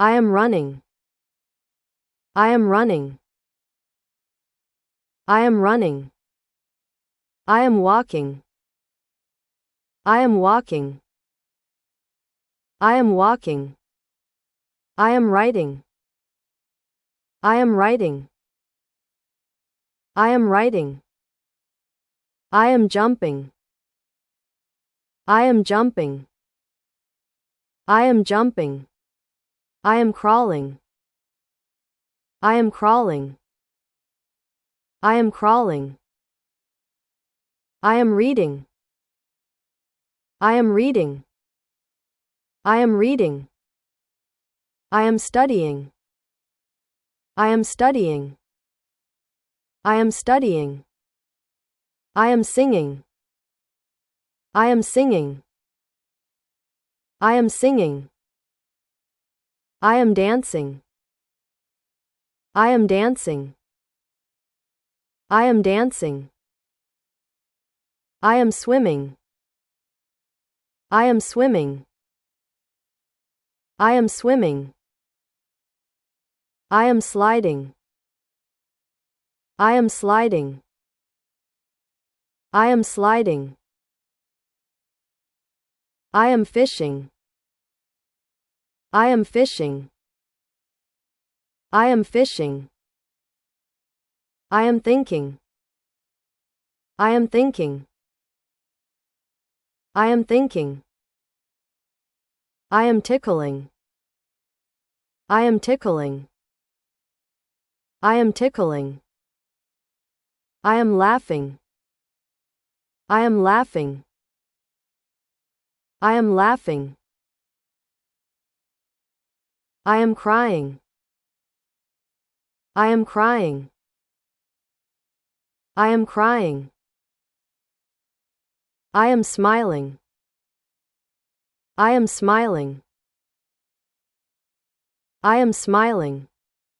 I am running. I am running. I am running. I am walking. I am walking. I am walking. I am writing. I am writing. I am writing. I am jumping. I am jumping. I am jumping. I am crawling. I am crawling. I am crawling. I am reading. I am reading. I am reading. I am studying. I am studying. I am studying. I am singing. I am singing. I am singing. I am dancing. I am dancing. I am dancing. I am swimming. I am swimming. I am swimming. I am sliding. I am sliding. I am sliding. I am fishing. I am fishing. I am fishing. I am thinking. I am thinking. I am thinking. I am tickling. I am tickling. I am tickling. I am laughing. I am laughing. I am laughing. I am crying. I am crying. I am crying. I am smiling. I am smiling. I am smiling.